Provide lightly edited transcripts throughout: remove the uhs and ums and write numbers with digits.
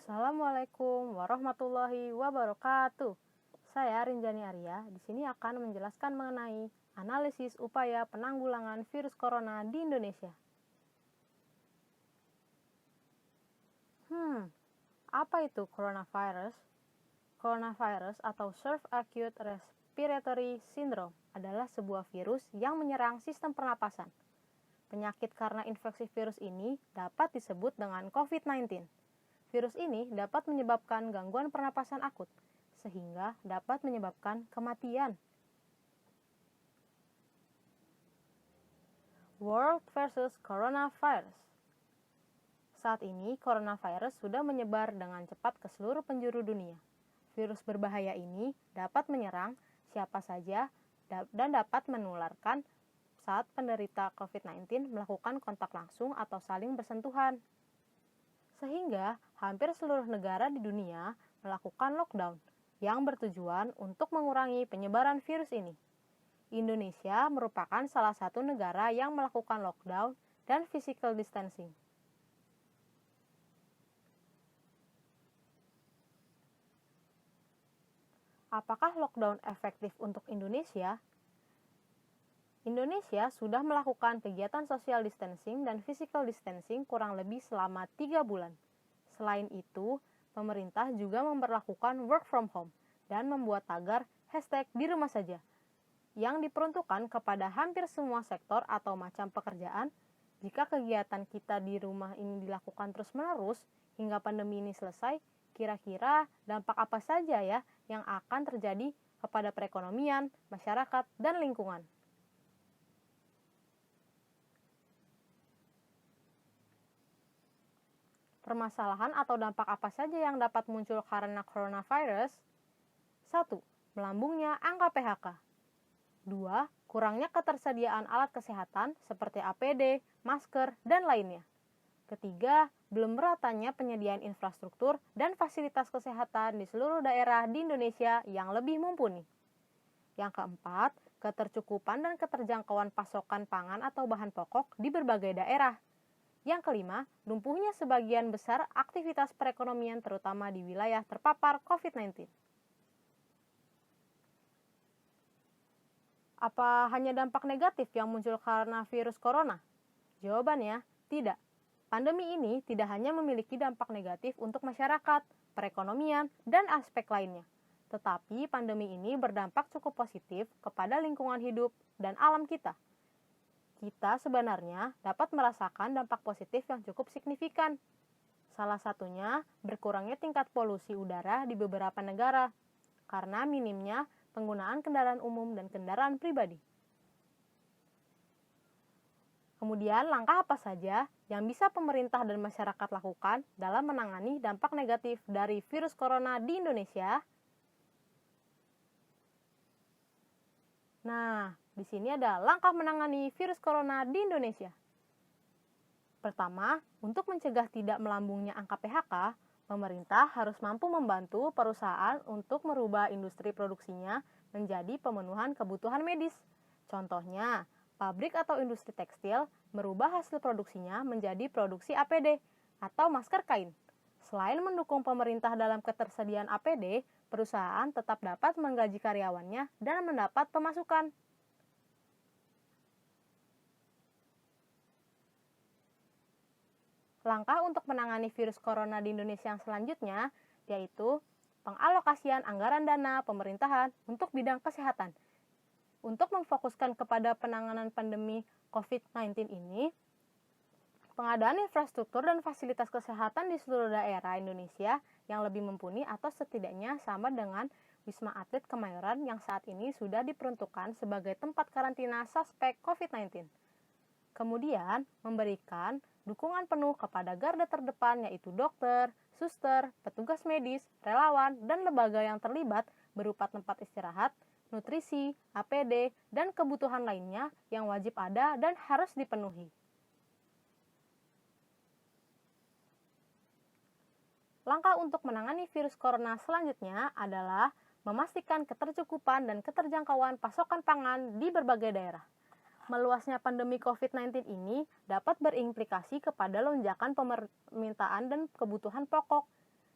Assalamualaikum warahmatullahi wabarakatuh. Saya Rinjani Arya, di sini akan menjelaskan mengenai analisis upaya penanggulangan virus corona di Indonesia. Apa itu coronavirus? Coronavirus atau Severe Acute Respiratory Syndrome adalah sebuah virus yang menyerang sistem pernapasan. Penyakit karena infeksi virus ini dapat disebut dengan COVID-19. Virus ini dapat menyebabkan gangguan pernapasan akut, sehingga dapat menyebabkan kematian. World versus Coronavirus. Saat ini, coronavirus sudah menyebar dengan cepat ke seluruh penjuru dunia. Virus berbahaya ini dapat menyerang siapa saja dan dapat menularkan saat penderita COVID-19 melakukan kontak langsung atau saling bersentuhan. Sehingga hampir seluruh negara di dunia melakukan lockdown yang bertujuan untuk mengurangi penyebaran virus ini. Indonesia merupakan salah satu negara yang melakukan lockdown dan physical distancing. Apakah lockdown efektif untuk Indonesia? Indonesia sudah melakukan kegiatan social distancing dan physical distancing kurang lebih selama 3 bulan. Selain itu, pemerintah juga memberlakukan work from home dan membuat tagar #di rumah saja yang diperuntukkan kepada hampir semua sektor atau macam pekerjaan. Jika kegiatan kita di rumah ini dilakukan terus-menerus hingga pandemi ini selesai, kira-kira dampak apa saja ya yang akan terjadi kepada perekonomian, masyarakat, dan lingkungan? Permasalahan atau dampak apa saja yang dapat muncul karena coronavirus? 1. Melambungnya angka PHK. 2. Kurangnya ketersediaan alat kesehatan seperti APD, masker, dan lainnya. Ketiga, belum meratanya penyediaan infrastruktur dan fasilitas kesehatan di seluruh daerah di Indonesia yang lebih mumpuni. Yang keempat, ketercukupan dan keterjangkauan pasokan pangan atau bahan pokok di berbagai daerah. Yang kelima, lumpuhnya sebagian besar aktivitas perekonomian terutama di wilayah terpapar COVID-19. Apa hanya dampak negatif yang muncul karena virus corona? Jawabannya, tidak. Pandemi ini tidak hanya memiliki dampak negatif untuk masyarakat, perekonomian, dan aspek lainnya. Tetapi pandemi ini berdampak cukup positif kepada lingkungan hidup dan alam kita. Kita sebenarnya dapat merasakan dampak positif yang cukup signifikan. Salah satunya berkurangnya tingkat polusi udara di beberapa negara karena minimnya penggunaan kendaraan umum dan kendaraan pribadi. Kemudian, langkah apa saja yang bisa pemerintah dan masyarakat lakukan dalam menangani dampak negatif dari virus corona di Indonesia? Nah, di sini ada langkah menangani virus corona di Indonesia. Pertama, untuk mencegah tidak melambungnya angka PHK, pemerintah harus mampu membantu perusahaan untuk merubah industri produksinya menjadi pemenuhan kebutuhan medis. Contohnya, pabrik atau industri tekstil merubah hasil produksinya menjadi produksi APD atau masker kain. Selain mendukung pemerintah dalam ketersediaan APD, perusahaan tetap dapat menggaji karyawannya dan mendapat pemasukan. Langkah untuk menangani virus corona di Indonesia yang selanjutnya yaitu pengalokasian anggaran dana pemerintahan untuk bidang kesehatan. Untuk memfokuskan kepada penanganan pandemi COVID-19 ini, pengadaan infrastruktur dan fasilitas kesehatan di seluruh daerah Indonesia yang lebih mumpuni atau setidaknya sama dengan Wisma Atlet Kemayoran yang saat ini sudah diperuntukkan sebagai tempat karantina suspek COVID-19. Kemudian, memberikan dukungan penuh kepada garda terdepan yaitu dokter, suster, petugas medis, relawan, dan lembaga yang terlibat berupa tempat istirahat, nutrisi, APD, dan kebutuhan lainnya yang wajib ada dan harus dipenuhi. Langkah untuk menangani virus corona selanjutnya adalah memastikan ketercukupan dan keterjangkauan pasokan pangan di berbagai daerah. Meluasnya pandemi COVID-19 ini dapat berimplikasi kepada lonjakan permintaan dan kebutuhan pokok.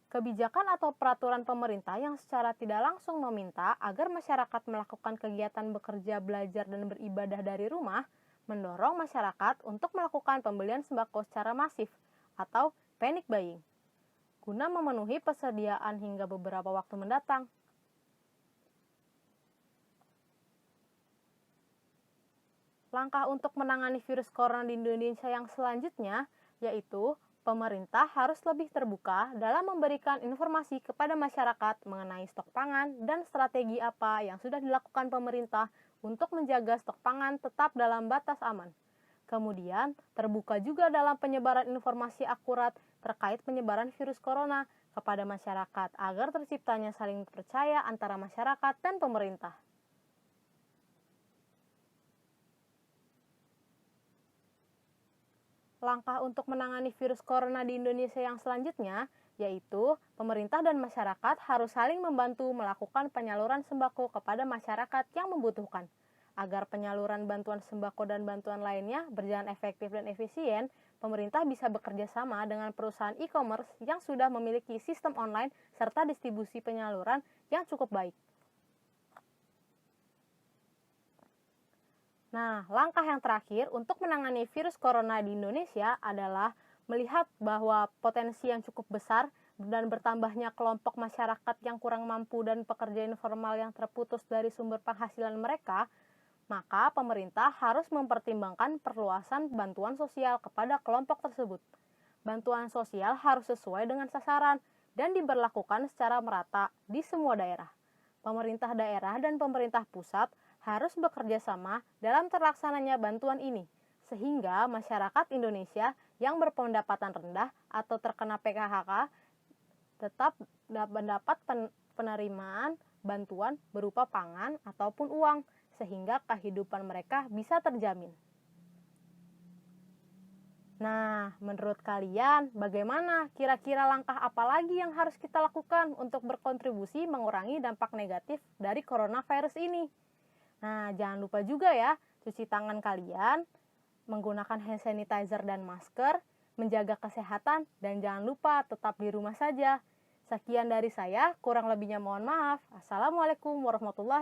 Kebijakan atau peraturan pemerintah yang secara tidak langsung meminta agar masyarakat melakukan kegiatan bekerja, belajar, dan beribadah dari rumah, mendorong masyarakat untuk melakukan pembelian sembako secara masif atau panic buying, guna memenuhi persediaan hingga beberapa waktu mendatang. Langkah untuk menangani virus corona di Indonesia yang selanjutnya yaitu pemerintah harus lebih terbuka dalam memberikan informasi kepada masyarakat mengenai stok pangan dan strategi apa yang sudah dilakukan pemerintah untuk menjaga stok pangan tetap dalam batas aman. Kemudian, terbuka juga dalam penyebaran informasi akurat terkait penyebaran virus corona kepada masyarakat agar terciptanya saling percaya antara masyarakat dan pemerintah. Langkah untuk menangani virus corona di Indonesia yang selanjutnya yaitu pemerintah dan masyarakat harus saling membantu melakukan penyaluran sembako kepada masyarakat yang membutuhkan. Agar penyaluran bantuan sembako dan bantuan lainnya berjalan efektif dan efisien, pemerintah bisa bekerja sama dengan perusahaan e-commerce yang sudah memiliki sistem online serta distribusi penyaluran yang cukup baik. Nah, langkah yang terakhir untuk menangani virus corona di Indonesia adalah melihat bahwa potensi yang cukup besar dan bertambahnya kelompok masyarakat yang kurang mampu dan pekerja informal yang terputus dari sumber penghasilan mereka, maka pemerintah harus mempertimbangkan perluasan bantuan sosial kepada kelompok tersebut. Bantuan sosial harus sesuai dengan sasaran dan diberlakukan secara merata di semua daerah. Pemerintah daerah dan pemerintah pusat harus bekerja sama dalam terlaksananya bantuan ini, sehingga masyarakat Indonesia yang berpendapatan rendah atau terkena PHK tetap mendapat penerimaan bantuan berupa pangan ataupun uang, sehingga kehidupan mereka bisa terjamin. Nah, menurut kalian, bagaimana kira-kira langkah apa lagi yang harus kita lakukan untuk berkontribusi mengurangi dampak negatif dari coronavirus ini? Nah, jangan lupa juga ya, cuci tangan kalian, menggunakan hand sanitizer dan masker, menjaga kesehatan, dan jangan lupa tetap di rumah saja. Sekian dari saya, kurang lebihnya mohon maaf. Assalamualaikum warahmatullahi wabarakatuh.